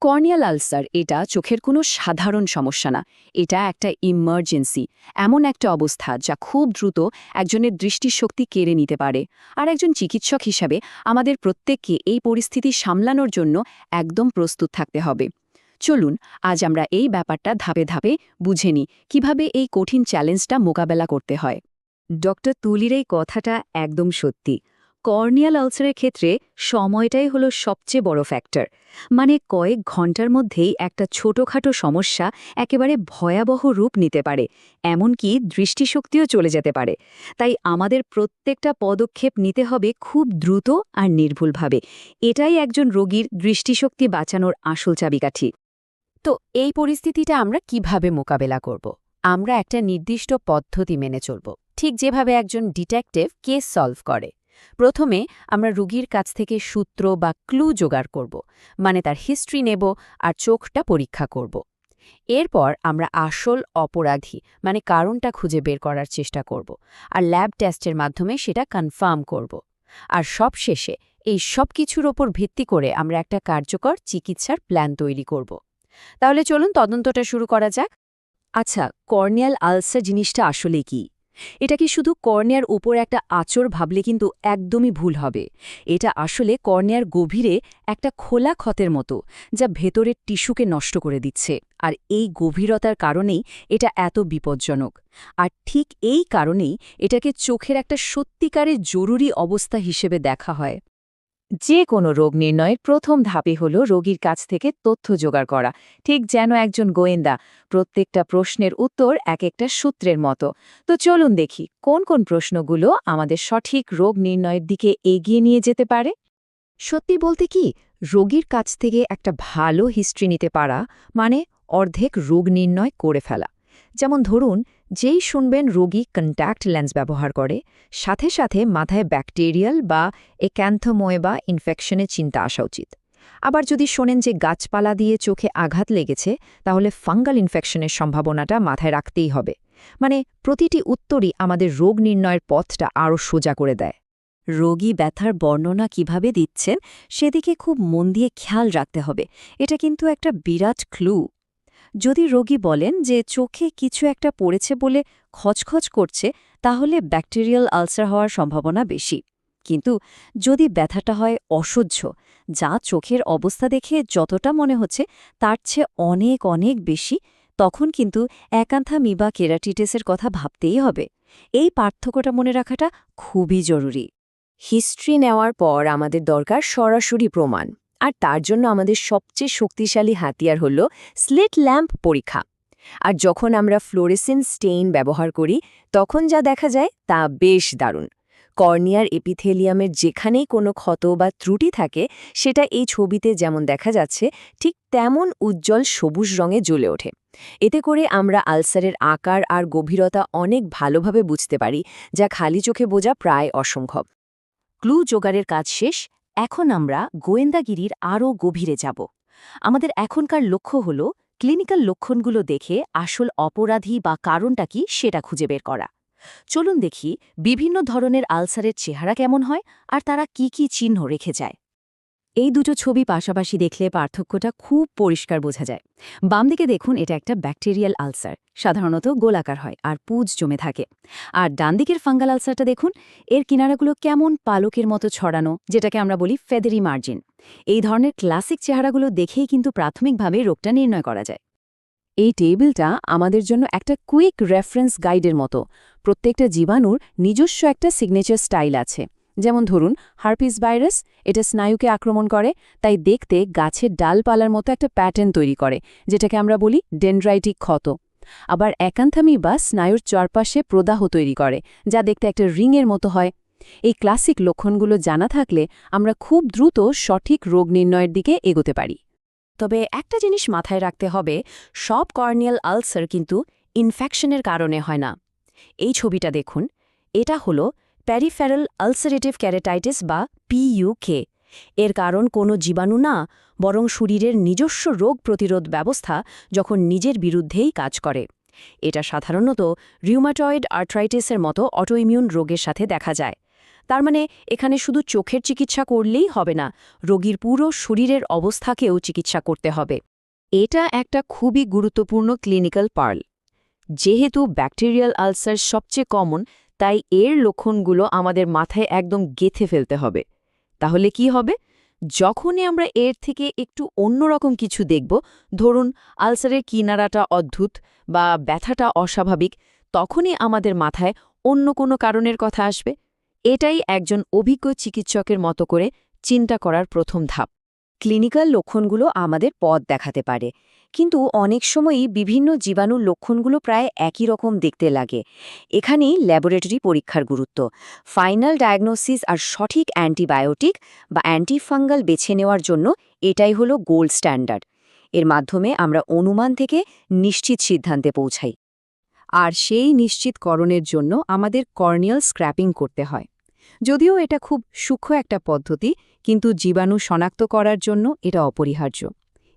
Corneal ulcer এটা চোখের কোনো সাধারণ সমস্যা না। এটা একটা ইমার্জেন্সি, এমন একটা অবস্থা যা খুব দ্রুত একজনের দৃষ্টিশক্তি কেড়ে নিতে পারে। আর একজন চিকিৎসক হিসাবে আমাদের প্রত্যেককে এই পরিস্থিতি সামলানোর জন্য একদম প্রস্তুত থাকতে হবে। চলুন আজ আমরা এই ব্যাপারটা ধাপে ধাপে বুঝে নিই কিভাবে এই কঠিন চ্যালেঞ্জটা মোকাবেলা করতে হয়। ডক্টর তুলির এই কথাটা একদম সত্যি। কর্নিয়াল আলসারের ক্ষেত্রে সময়টাই হলো সবচেয়ে বড় ফ্যাক্টর। মানে কয়েক ঘন্টার মধ্যেই একটা ছোটখাটো সমস্যা একেবারে ভয়াবহ রূপ নিতে পারে, এমনকি দৃষ্টিশক্তিও চলে যেতে পারে। তাই আমাদের প্রত্যেকটা পদক্ষেপ নিতে হবে খুব দ্রুত আর নির্ভুলভাবে। এটাই একজন রোগীর দৃষ্টিশক্তি বাঁচানোর আসল চাবিকাঠি। তো এই পরিস্থিতিটা আমরা কিভাবে মোকাবেলা করব? আমরা একটা নির্দিষ্ট পদ্ধতি মেনে চলব, ঠিক যেভাবে একজন ডিটেকটিভ কেস সলভ করে। প্রথমে আমরা রোগীর কাছ থেকে সূত্র বা ক্লু জোগাড় করব, মানে তার হিস্ট্রি নেব আর চোখটা পরীক্ষা করব। এরপর আমরা আসল অপরাধী মানে কারণটা খুঁজে বের করার চেষ্টা করব আর ল্যাব টেস্টের মাধ্যমে সেটা কনফার্ম করব। আর সবশেষে এই সব কিছুর ওপর ভিত্তি করে আমরা একটা কার্যকর চিকিৎসার প্ল্যান তৈরি করব। তাহলে চলুন তদন্তটা শুরু করা যাক। আচ্ছা, কর্নিয়াল আলসার জিনিসটা আসলে কি? এটা কি শুধু কর্নিয়ার উপর একটা আঁচড় ভাবলে কিন্তু একদমই ভুল হবে। এটা আসলে কর্নিয়ার গভীরে একটা খোলা ক্ষতের মতো, যা ভেতরের টিস্যুকে নষ্ট করে দিচ্ছে। আর এই গভীরতার কারণেই এটা এত বিপজ্জনক। আর ঠিক এই কারণেই এটাকে চোখের একটা সত্যিকারের জরুরি অবস্থা হিসেবে দেখা হয়। যে কোনো রোগ নির্ণয়ের প্রথম ধাপই হল রোগীর কাছ থেকে তথ্য জোগাড় করা, ঠিক যেন একজন গোয়েন্দা। প্রত্যেকটা প্রশ্নের উত্তর এক একটা সূত্রের মতো। তো চলুন দেখি কোন কোন প্রশ্নগুলো আমাদের সঠিক রোগ নির্ণয়ের দিকে এগিয়ে নিয়ে যেতে পারে। সত্যি বলতে কি, রোগীর কাছ থেকে একটা ভালো হিস্ট্রি নিতে পারা মানে অর্ধেক রোগ নির্ণয় করে ফেলা। যেমন ধরুন, যেই শুনবেন রোগী কন্ট্যাক্ট লেন্স ব্যবহার করে, সাথে সাথে মাথায় ব্যাকটেরিয়াল বা এক্যান্থোমোয়েবা ইনফেকশনের চিন্তা আসা উচিত। আবার যদি শোনেন যে গাছপালা দিয়ে চোখে আঘাত লেগেছে, তাহলে ফাঙ্গাল ইনফেকশনের সম্ভাবনাটা মাথায় রাখতেই হবে। মানে প্রতিটি উত্তরই আমাদের রোগ নির্ণয়ের পথটা আরও সোজা করে দেয়। রোগী ব্যথার বর্ণনা কিভাবে দিচ্ছেন সেদিকে খুব মন দিয়ে খেয়াল রাখতে হবে। এটা কিন্তু একটা বিরাট ক্লু। যদি রোগী বলেন যে চোখে কিছু একটা পড়েছে বলে খচখচ করছে, তাহলে ব্যাকটেরিয়াল আলসার হওয়ার সম্ভাবনা বেশি। কিন্তু যদি ব্যথাটা হয় অসহ্য, যা চোখের অবস্থা দেখে যতটা মনে হচ্ছে তার চেয়ে অনেক অনেক বেশি, তখন কিন্তু একান্থামি বা কেরাটিটিসের কথা ভাবতেই হবে। এই পার্থক্যটা মনে রাখাটা খুবই জরুরি। হিস্ট্রি নেওয়ার পর আমাদের দরকার সরাসরি প্রমাণ। আর তার জন্য আমাদের সবচেয়ে শক্তিশালী হাতিয়ার হল স্লিট ল্যাম্প পরীক্ষা। আর যখন আমরা ফ্লোরেসেন্ট স্টেইন ব্যবহার করি, তখন যা দেখা যায় তা বেশ দারুণ। কর্নিয়ার এপিথেলিয়ামের যেখানেই কোনো ক্ষত বা ত্রুটি থাকে, সেটা এই ছবিতে যেমন দেখা যাচ্ছে ঠিক তেমন উজ্জ্বল সবুজ রঙে জ্বলে ওঠে। এতে করে আমরা আলসারের আকার আর গভীরতা অনেক ভালোভাবে বুঝতে পারি, যা খালি চোখে বোঝা প্রায় অসম্ভব। ক্লু জোগাড়ের কাজ শেষ। এখন আমরা গোয়েন্দাগিরির আরও গভীরে যাব। আমাদের এখনকার লক্ষ্য হল ক্লিনিক্যাল লক্ষণগুলো দেখে আসল অপরাধী বা কারণটা কি সেটা খুঁজে বের করা। চলুন দেখি বিভিন্ন ধরনের আলসারের চেহারা কেমন হয় আর তারা কি কি চিহ্ন রেখে যায়। এই দুটো ছবি পাশাপাশি দেখলে পার্থক্যটা খুব পরিষ্কার বোঝা যায়। বাম দিকে দেখুন, এটা একটা ব্যাকটেরিয়াল আলসার, সাধারণত গোলাকার হয় আর পুঁজ জমে থাকে। আর ডান দিকের ফাঙ্গাল আলসারটা দেখুন, এর কিনারাগুলো কেমন পালকের মতো ছড়ানো, যেটাকে আমরা বলি ফেদারি মার্জিন। এই ধরনের ক্লাসিক চেহারাগুলো দেখেই কিন্তু প্রাথমিকভাবে রোগটা নির্ণয় করা যায়। এই টেবিলটা আমাদের জন্য একটা কুইক রেফারেন্স গাইডের মতো। প্রত্যেকটা জীবাণুর নিজস্ব একটা সিগনেচার স্টাইল আছে। যেমন ধরুন হার্পিস ভাইরাস, এটা স্নায়ুকে আক্রমণ করে, তাই দেখতে গাছের ডালপালার মতো একটা প্যাটার্ন তৈরি করে, যেটাকে আমরা বলি ডেনড্রাইটিক ক্ষত। আবার একান্থামি বা স্নায়ুর চারপাশে প্রদাহ তৈরি করে, যা দেখতে একটা রিংয়ের মতো হয়। এই ক্লাসিক লক্ষণগুলো জানা থাকলে আমরা খুব দ্রুত সঠিক রোগ নির্ণয়ের দিকে এগোতে পারি। তবে একটা জিনিস মাথায় রাখতে হবে, সব কর্নিয়াল আলসার কিন্তু ইনফেকশনের কারণে হয় না। এই ছবিটা দেখুন, এটা হলো প্যারিফেরাল আলসারেটিভ ক্যারেটাইটিস বা পিইউকে। এর কারণ কোনো জীবাণু না, বরং শরীরের নিজস্ব রোগ প্রতিরোধ ব্যবস্থা যখন নিজের বিরুদ্ধেই কাজ করে। এটা সাধারণত রিউমাটয়েড আর্থ্রাইটিসের মতো অটোইমিউন রোগের সাথে দেখা যায়। তার মানে এখানে শুধু চোখের চিকিৎসা করলেই হবে না, রোগীর পুরো শরীরের অবস্থাকেও চিকিৎসা করতে হবে। এটা একটা খুবই গুরুত্বপূর্ণ ক্লিনিক্যাল পার্ল। যেহেতু ব্যাকটেরিয়াল আলসার সবচেয়ে কমন, তাই এর লক্ষণগুলো আমাদের মাথায় একদম গেঁথে ফেলতে হবে। তাহলে কি হবে? যখনই আমরা এর থেকে একটু অন্যরকম কিছু দেখব, ধরুন আলসারের কিনারাটা অদ্ভুত বা ব্যথাটা অস্বাভাবিক, তখনই আমাদের মাথায় অন্য কোনো কারণের কথা আসবে। এটাই একজন অভিজ্ঞ চিকিৎসকের মতো করে চিন্তা করার প্রথম ধাপ। ক্লিনিক্যাল লক্ষণগুলো আমাদের পথ দেখাতে পারে, কিন্তু অনেক সময়ই বিভিন্ন জীবাণুর লক্ষণগুলো প্রায় একই রকম দেখতে লাগে। এখানেই ল্যাবরেটরি পরীক্ষার গুরুত্ব। ফাইনাল ডায়াগনোসিস আর সঠিক অ্যান্টিবায়োটিক বা অ্যান্টিফাঙ্গাল বেছে নেওয়ার জন্য এটাই হলো গোল্ড স্ট্যান্ডার্ড। এর মাধ্যমে আমরা অনুমান থেকে নিশ্চিত সিদ্ধান্তে পৌঁছাই। আর সেই নিশ্চিতকরণের জন্য আমাদের কর্নিয়াল স্ক্র্যাপিং করতে হয়। যদিও এটা খুব সূক্ষ্ম একটা পদ্ধতি, কিন্তু জীবাণু শনাক্ত করার জন্য এটা অপরিহার্য।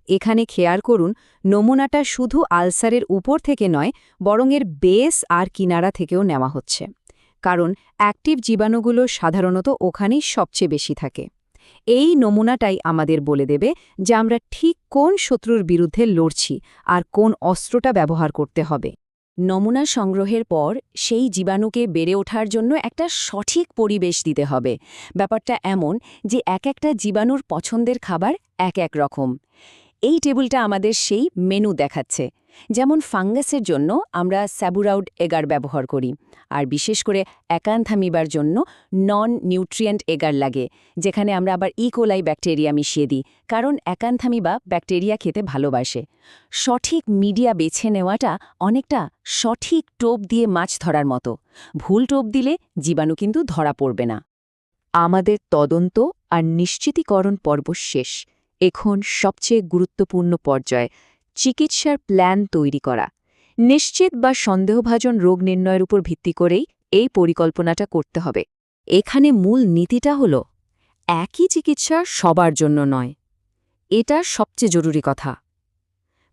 এখানে খেয়াল করুন, নমুনাটা শুধু আলসারের উপর থেকে নয়, বরং এর বেস আর কিনারা থেকেও নেওয়া হচ্ছে। কারণ অ্যাক্টিভ জীবাণুগুলো সাধারণত ওখানেই সবচেয়ে বেশি থাকে। এই নমুনাটাই আমাদের বলে দেবে যে আমরা ঠিক কোন শত্রুর বিরুদ্ধে লড়ছি আর কোন অস্ত্রটা ব্যবহার করতে হবে। নমুনা সংগ্রহের পর সেই জীবাণুকে বেড়ে ওঠার জন্য একটা সঠিক পরিবেশ দিতে হবে। ব্যাপারটা এমন যে একটা জীবাণুর পছন্দের খাবার এক রকম। এই টেবিলটা আমাদের সেই মেনু দেখাচ্ছে। যেমন ফাঙ্গাসের জন্য আমরা স্যাবুরাউড এগার ব্যবহার করি, আর বিশেষ করে অ্যাকান্থামিবার জন্য নন নিউট্রিয়েন্ট এগার লাগে, যেখানে আমরা আবার ইকোলাই ব্যাকটেরিয়া মিশিয়ে দিই, কারণ অ্যাকান্থামিবা ব্যাকটেরিয়া খেতে ভালোবাসে। সঠিক মিডিয়া বেছে নেওয়াটা অনেকটা সঠিক টোপ দিয়ে মাছ ধরার মতো। ভুল টোপ দিলে জীবাণু কিন্তু ধরা পড়বে না। আমাদের তদন্ত আর নিশ্চিতীকরণ পর্ব শেষ। এখন সবচেয়ে গুরুত্বপূর্ণ পর্যায়, চিকিৎসার প্ল্যান তৈরি করা। নিশ্চিত বা সন্দেহভাজন রোগ নির্ণয়ের উপর ভিত্তি করেই এই পরিকল্পনাটা করতে হবে। এখানে মূল নীতিটা হল, একই চিকিৎসা সবার জন্য নয়। এটা সবচেয়ে জরুরি কথা।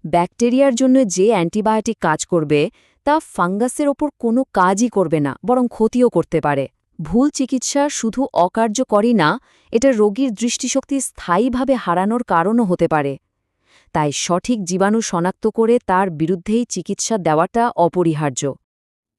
ব্যাকটেরিয়ার জন্য যে অ্যান্টিবায়োটিক কাজ করবে, তা ফাঙ্গাসের ওপর কোনো কাজই করবে না, বরং ক্ষতিও করতে পারে। ভুল চিকিৎসা শুধু অকার্যকরী না, এটা রোগীর দৃষ্টিশক্তি স্থায়ীভাবে হারানোর কারণও হতে পারে। তাই সঠিক জীবাণু শনাক্ত করে তার বিরুদ্ধেই চিকিৎসা দেওয়াটা অপরিহার্য।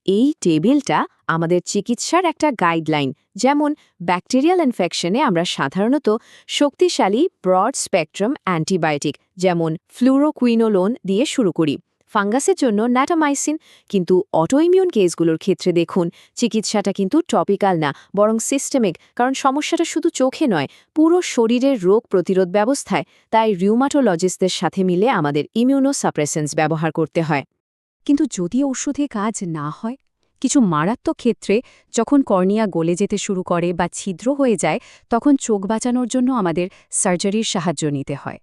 এই টেবিলটা আমাদের চিকিৎসার একটা গাইডলাইন। যেমন ব্যাকটেরিয়াল ইনফেকশনে আমরা সাধারণত শক্তিশালী ব্রড স্পেকট্রাম অ্যান্টিবায়োটিক যেমন ফ্লুরোকুইনোলোন দিয়ে শুরু করি, ফাঙ্গাসের জন্য ন্যাটামাইসিন। কিন্তু অটোইমিউন কেসগুলোর ক্ষেত্রে দেখুন, চিকিৎসাটা কিন্তু টপিক্যাল না, বরং সিস্টেমিক, কারণ সমস্যাটা শুধু চোখে নয়, পুরো শরীরের রোগ প্রতিরোধ ব্যবস্থায়। তাই রিউমাটোলজিস্টদের সাথে মিলে আমাদের ইমিউনোসাপ্রেসেন্স ব্যবহার করতে হয়। কিন্তু যদি ওষুধে কাজ না হয়, কিছু মারাত্মক ক্ষেত্রে যখন কর্নিয়া গলে যেতে শুরু করে বা ছিদ্র হয়ে যায়, তখন চোখ বাঁচানোর জন্য আমাদের সার্জারির সাহায্য নিতে হয়।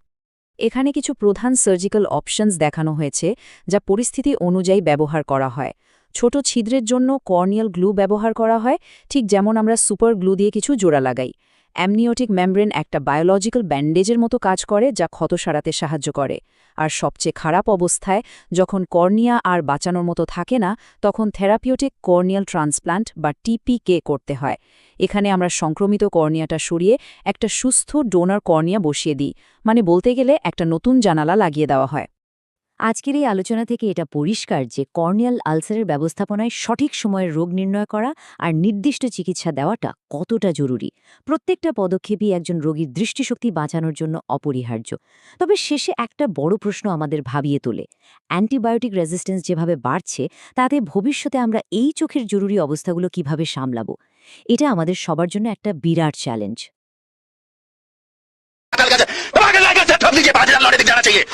এখানে কিছু প্রধান সার্জিক্যাল অপশনস দেখানো হয়েছে, যা পরিস্থিতি অনুযায়ী ব্যবহার করা হয়। ছোট ছিদ্রের জন্য কর্নিয়াল গ্লু ব্যবহার করা হয়, ঠিক যেমন আমরা সুপার গ্লু দিয়ে কিছু জোড়া লাগাই। অ্যামনিওটিক মেমব্রেন একটা বায়োলজিক্যাল ব্যান্ডেজের মতো কাজ করে, যা ক্ষত সারাতে সাহায্য করে। আর সবচেয়ে খারাপ অবস্থায়, যখন কর্নিয়া আর বাঁচানোর মতো থাকে না, তখন থেরাপিউটিক কর্নিয়াল ট্রান্সপ্লান্ট বা টিপিকে করতে হয়। এখানে আমরা সংক্রমিত কর্নিয়াটা সরিয়ে একটা সুস্থ ডোনার কর্নিয়া বসিয়ে দিই, মানে বলতে গেলে একটা নতুন জানালা লাগিয়ে দেওয়া হয়। আজকের এই আলোচনা থেকে এটা পরিষ্কার যে কর্নিয়াল আলসারের ব্যবস্থাপনায় সঠিক সময়ে রোগ নির্ণয় করা আর নির্দিষ্ট চিকিৎসা দেওয়াটা কতটা জরুরি। প্রত্যেকটা পদক্ষেপই একজন রোগীর দৃষ্টিশক্তি বাঁচানোর জন্য অপরিহার্য। তবে শেষে একটা বড় প্রশ্ন আমাদের ভাবিয়ে তোলে, অ্যান্টিবায়োটিক রেজিস্ট্যান্স যেভাবে বাড়ছে, তাতে ভবিষ্যতে আমরা এই চোখের জরুরি অবস্থাগুলো কিভাবে সামলাবো? এটা আমাদের সবার জন্য একটা বিরাট চ্যালেঞ্জ। सब लीजिए 5,000 लौटे दिख जाना चाहिए